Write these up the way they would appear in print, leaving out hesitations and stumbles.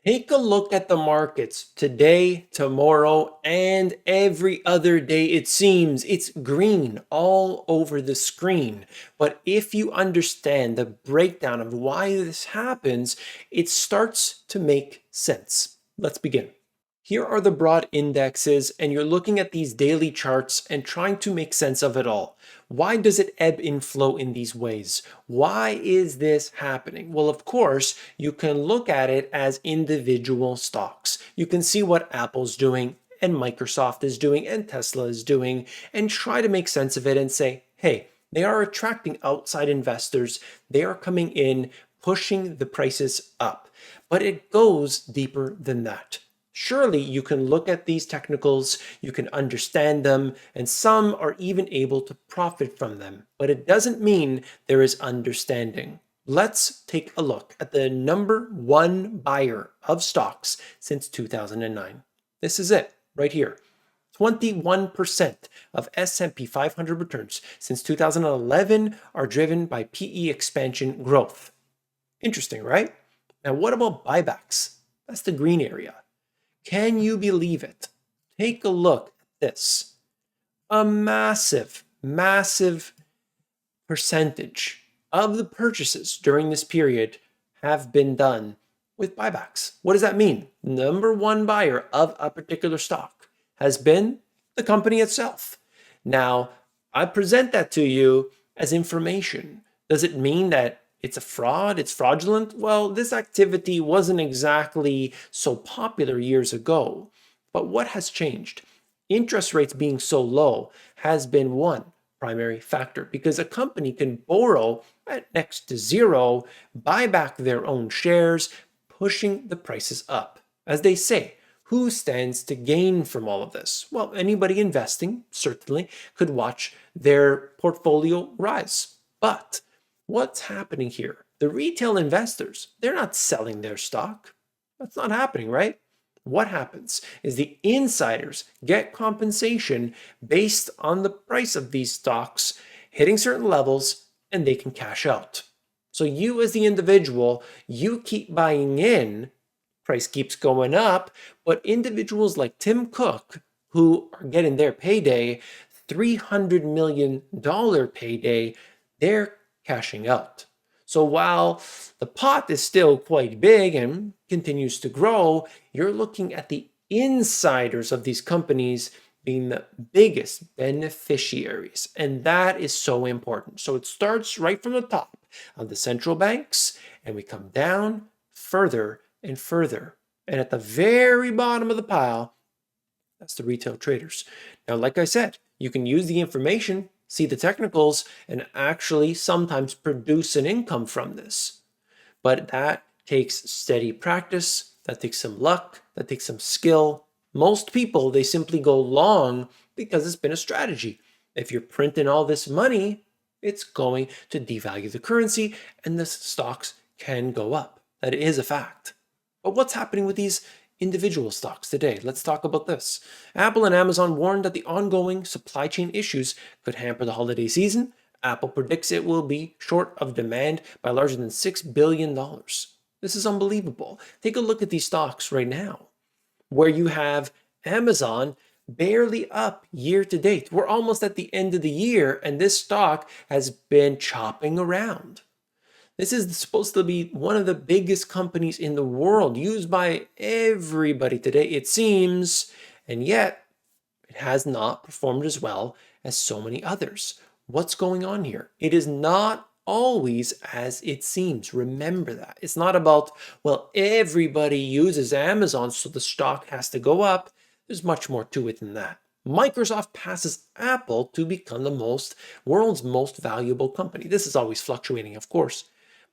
Take a look at the markets today, tomorrow, and every other day. It seems it's green all over the screen. But if you understand the breakdown of why this happens, it starts to make sense. Let's begin. Here are the broad indexes, and you're looking at these daily charts and trying to make sense of it all. Why does it ebb and flow in these ways? Why is this happening? Well, of course, you can look at it as individual stocks. You can see what Apple's doing and Microsoft is doing and Tesla is doing and try to make sense of it and say, hey, they are attracting outside investors. They are coming in, pushing the prices up. But it goes deeper than that. Surely you can look at these technicals, you can understand them, and some are even able to profit from them. But it doesn't mean there is understanding. Let's take a look at the number one buyer of stocks since 2009. This is it right here. 21% of S&P 500 returns since 2011 are driven by PE expansion growth. Interesting, right? Now, what about buybacks? That's the green area. Can you believe it? Take a look at this. A massive percentage of the purchases during this period have been done with buybacks. What does that mean? Number one buyer of a particular stock has been the company itself. Now, I present that to you as information. Does it mean that it's a fraud, it's fraudulent? Well, this activity wasn't exactly so popular years ago. But what has changed? Interest rates being so low has been one primary factor because a company can borrow at next to zero, buy back their own shares, pushing the prices up. As they say, who stands to gain from all of this? Well, anybody investing certainly could watch their portfolio rise. But what's happening here? The retail investors, they're not selling their stock. That's not happening, right? What happens is the insiders get compensation based on the price of these stocks hitting certain levels and they can cash out. So you as the individual, you keep buying in, price keeps going up, but individuals like Tim Cook, who are getting their payday, $300 million payday, they're cashing out. So while the pot is still quite big and continues to grow, you're looking at the insiders of these companies being the biggest beneficiaries. And that is so important. So it starts right from the top of the central banks, and we come down further and further. And at the very bottom of the pile, that's the retail traders. Now, like I said, you can use the information, see the technicals, and actually sometimes produce an income from this. But that takes steady practice, that takes some luck, that takes some skill. Most people, they simply go long because it's been a strategy. If you're printing all this money, it's going to devalue the currency and the stocks can go up. That is a fact. But what's happening with these individual stocks today? Let's talk about this. Apple and Amazon warned that the ongoing supply chain issues could hamper the holiday season. Apple predicts it will be short of demand by larger than $6 billion. This is unbelievable. Take a look at these stocks right now, where you have Amazon barely up year to date. We're almost at the end of the year, and this stock has been chopping around. This is supposed to be one of the biggest companies in the world, used by everybody today, it seems, and yet it has not performed as well as so many others. What's going on here? It is not always as it seems. Remember that. It's not about, well, everybody uses Amazon, so the stock has to go up. There's much more to it than that. Microsoft passes Apple to become the world's most valuable company. This is always fluctuating, of course.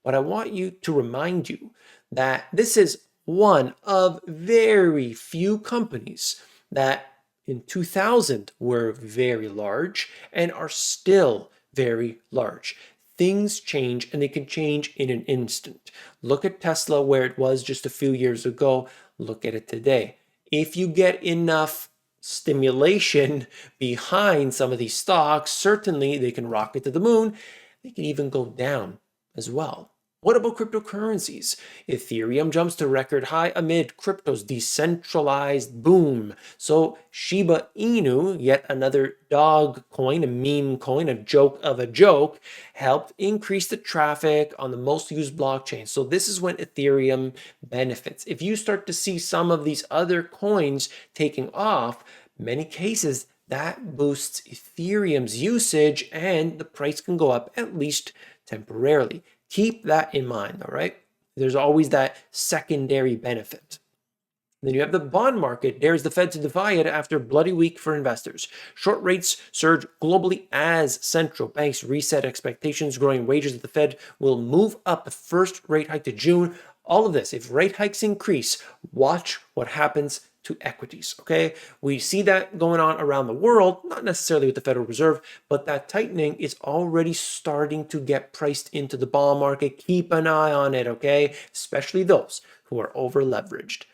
But I want you to remind you that this is one of very few companies that in 2000 were very large and are still very large. Things change and they can change in an instant. Look at Tesla where it was just a few years ago. Look at it today. If you get enough stimulation behind some of these stocks, certainly they can rocket to the moon. They can even go down as well. What about cryptocurrencies? Ethereum jumps to record high amid crypto's decentralized boom. So Shiba Inu, yet another dog coin, a meme coin, a joke of a joke, helped increase the traffic on the most used blockchain. So this is when Ethereum benefits. If you start to see some of these other coins taking off, many cases that boosts Ethereum's usage and the price can go up at least temporarily. Keep that in mind, all right? There's always that secondary benefit. Then you have the bond market. Dares the Fed to defy it after bloody week for investors. Short rates surge globally as central banks reset expectations. Growing wages at the Fed will move up the first rate hike to June. All of this, if rate hikes increase, watch what happens to equities, okay? We see that going on around the world, not necessarily with the Federal Reserve, but that tightening is already starting to get priced into the bond market. Keep an eye on it, okay? Especially those who are over leveraged.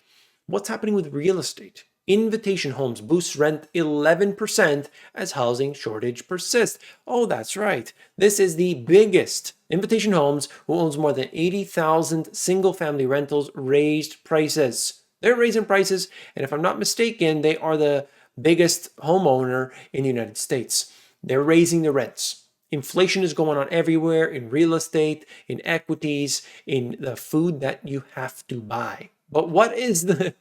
What's happening with real estate? Invitation Homes boosts rent 11% as housing shortage persists. Oh, that's right. This is the biggest. Invitation Homes, who owns more than 80,000 single-family rentals, raised prices. They're raising prices, and if I'm not mistaken, they are the biggest homeowner in the United States. They're raising the rents. Inflation is going on everywhere, in real estate, in equities, in the food that you have to buy. But what is the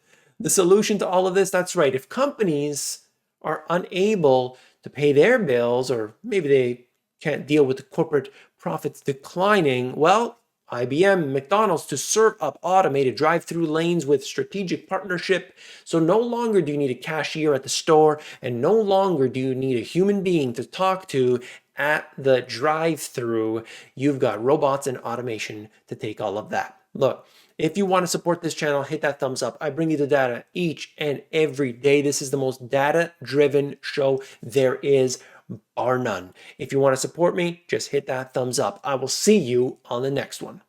solution to all of this? That's right. If companies are unable to pay their bills, or maybe they can't deal with the corporate profits declining, well, IBM, McDonald's to serve up automated drive-thru lanes with strategic partnership. So no longer do you need a cashier at the store, and no longer do you need a human being to talk to at the drive-thru. You've got robots and automation to take all of that. Look, if you want to support this channel, hit that thumbs up. I bring you the data each and every day. This is the most data-driven show there is, bar none. If you want to support me, just hit that thumbs up. I will see you on the next one.